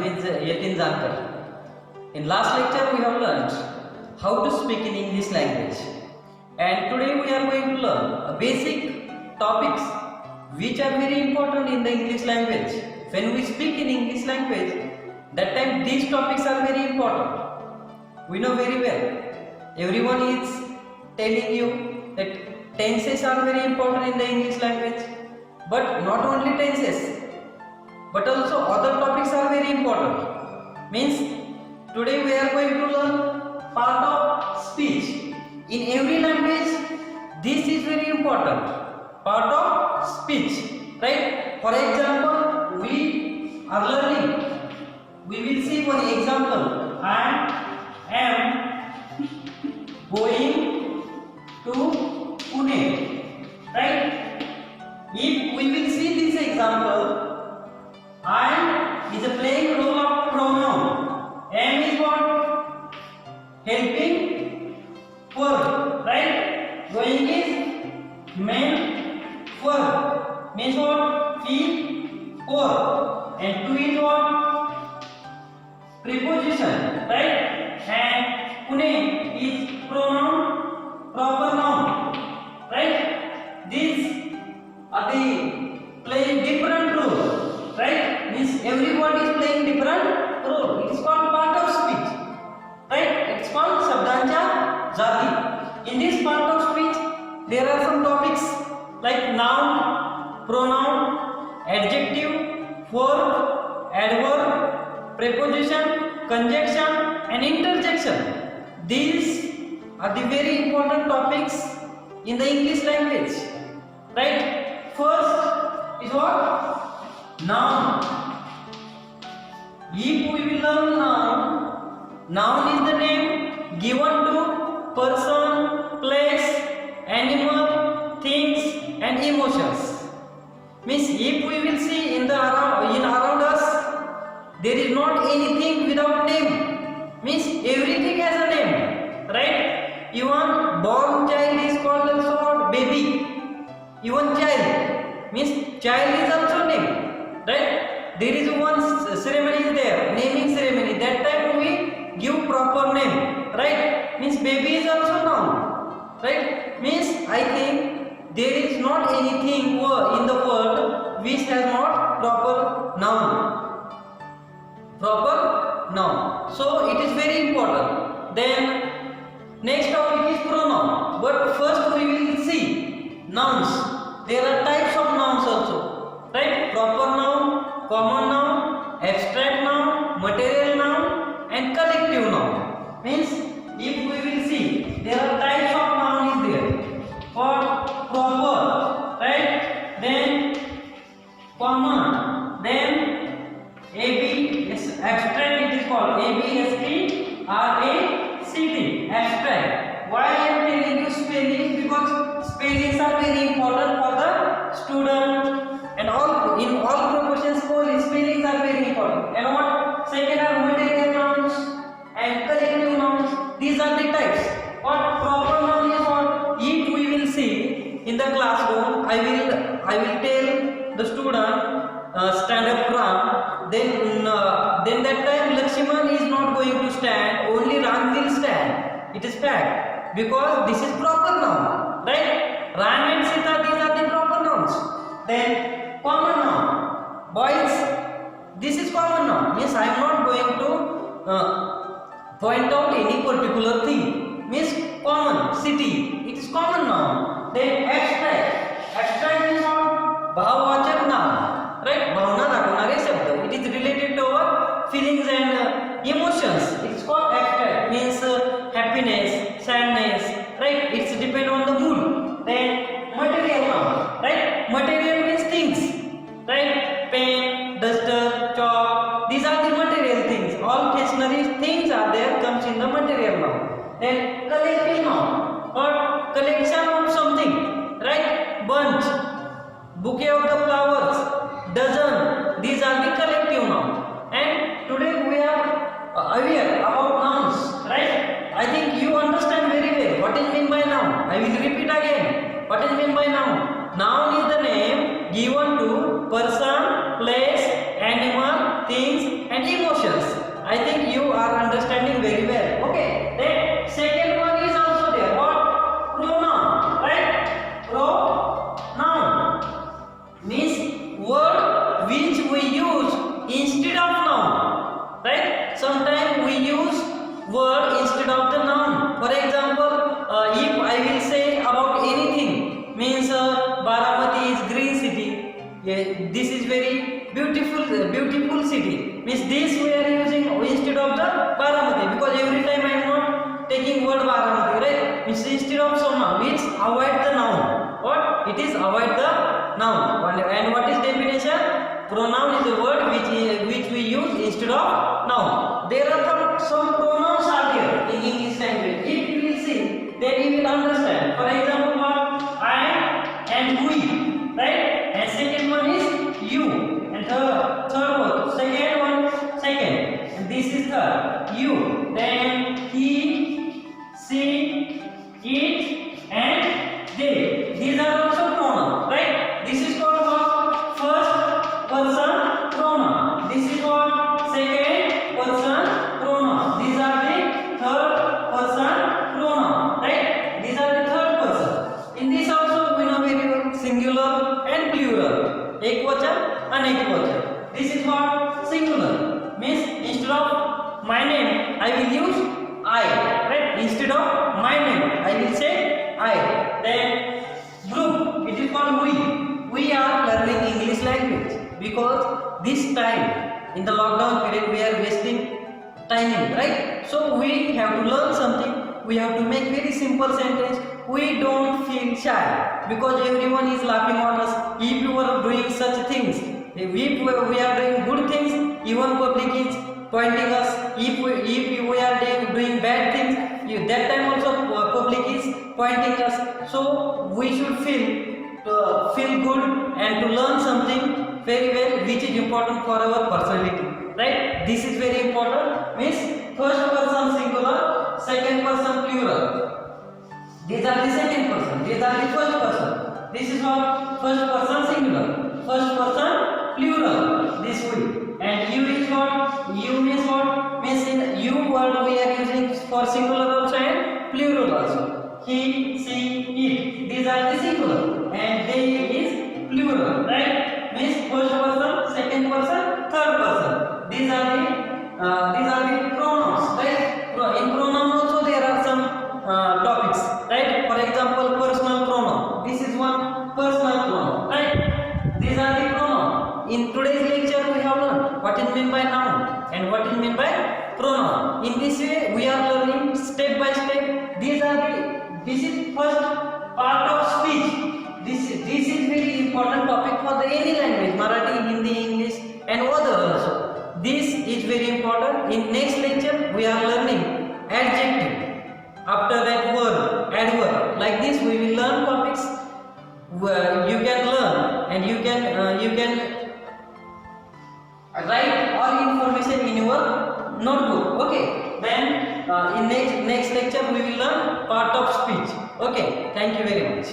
name is Yatin Jankar. In last lecture we have learned how to speak in English language, and today we are going to learn basic topics which are very important in the English language. When we speak in English language, that time these topics are very important. We know very well. Everyone is telling you that tenses are very important in the English language, but not only tenses, but also other topics are very important. Means today we are going to learn part of speech. In every language this is very important, part of speech, right? For example, we are learning, we will see one example. I am going to Pune, right? If we will see this example, I is playing role of pronoun. Am is what? Helping verb, right? Going is main verb. Means what? Feel verb. And to is what? Preposition, right? And Pune is pronoun, proper noun, right? These are the playing different roles, right? Means everyone is playing different role. It is called part of speech, right? It is called Shabdancha Jati. In this part of speech, there are some topics like noun, pronoun, adjective, verb, adverb, preposition, conjunction, and interjection. These are the very important topics in the English language, right? First is what? Noun. If we will learn noun, noun is the name given to person, place, animal, things, and emotions. Means if we will see in around us, there is not anything without name. Means everything has a name, right? Even born child is called also baby. Even child means child is also name, right? There is one ceremony is there, naming ceremony. That time we give proper name, right? Means baby is also noun, right? Means I think there is not anything in the world which has not proper noun. Proper noun. So it is very important. Then next topic is pronoun. But first we will see nouns. There are types of nouns also, right? Proper noun, common noun, abstract noun, material noun, and collective noun. Means if we will see, there are types of noun is there. For proper, right? Then common, then abstract it is called ABSTRACT, abstract. Why I am telling you spelling? Because spellings are very important for the student, and in all proportions spellings are very important. And what? Second are material nouns and collective nouns. These are the types. What proper noun is what? If we will see in the classroom, I will tell the student stand up from. Then that time Lakshman is not going to stand. Only Ram will stand. It is fact, because this is proper noun, right? Ram and Sita, these are the proper nouns. Then common noun. Boys, this is common noun. Means I am not going to point out any particular thing. Means common. City, it is common noun. Then abstract is what? Bhavavachak noun, right? Bhavna dakhvunare shabd. It is related to our feelings and emotions. It is called abstract. Means happiness, sadness, right? It's depend on the mood. Then material noun, right? Material means things, right? Pen, duster, chalk. These are the material things. All stationary things are there, comes in the material noun. Then collective noun, or collection of something, right? Bunch, bouquet of the flowers, dozen. These are the collective noun. And today we are aware about nouns, right? I think you understand very well what is meant by noun. I will repeat again. What is meant by noun? Noun is the name given to person, place, animal, things, and emotion. beautiful city. Means this we are using instead of the Baramati, because every time I am not taking word Baramati, right? Means instead of Sona, means avoid the noun. What? It is avoid the noun. And what is definition? Pronoun is a word which we use instead of noun. There are some pronouns are there in English language. If you will see, then you will understand. For example, what? I and we, right? And second one is you. And third one, second one, second. And this is third. You. Then he, she, it, and they. These are also pronouns, right? This is called what? First person pronoun. This is what? Second person pronoun. These are the third person pronoun, right? These are the third person. In this also we know very well singular and plural. Ekvachan, anekvachan. This is what? Singular. Means instead of my name I will use I, right? Instead of my name I will say I. Then group, it is called we. We are learning English language because this time in the lockdown period we are wasting time, right? So we have to learn something. We have to make very simple sentence. We don't feel shy because everyone is laughing on us. If you are doing such things, if we are doing good things, even public is pointing us. If we are doing bad things, that time also public is pointing us. So we should feel good and to learn something very well, which is important for our personality, right? This is very important. Means first person singular, second person plural. These are the second person. These are the first person. This is what? First person singular, first person plural. This way. And you is what? You means what? Means in you word we are using for singular also and plural also. He, she, it. These are the singular and they is plural, right? Means first person, second person, third person. These are the pronouns, right? In pronoun also there are some topics, right? For example, personal pronoun. This is one personal pronoun, right? These are the pronoun. In today's lecture we have learned what is meant by noun and what is meant by pronoun. In this way we are learning step by step. This is first part of speech. This is very important topic for the any language, Marathi, Hindi, English and other also. This is very important. In next lecture we are learning adjective. After that word, adverb. Like this we will learn topics where you can learn and you can write all information in your notebook. Okay. Then in next lecture we will learn part of speech. Okay. Thank you very much.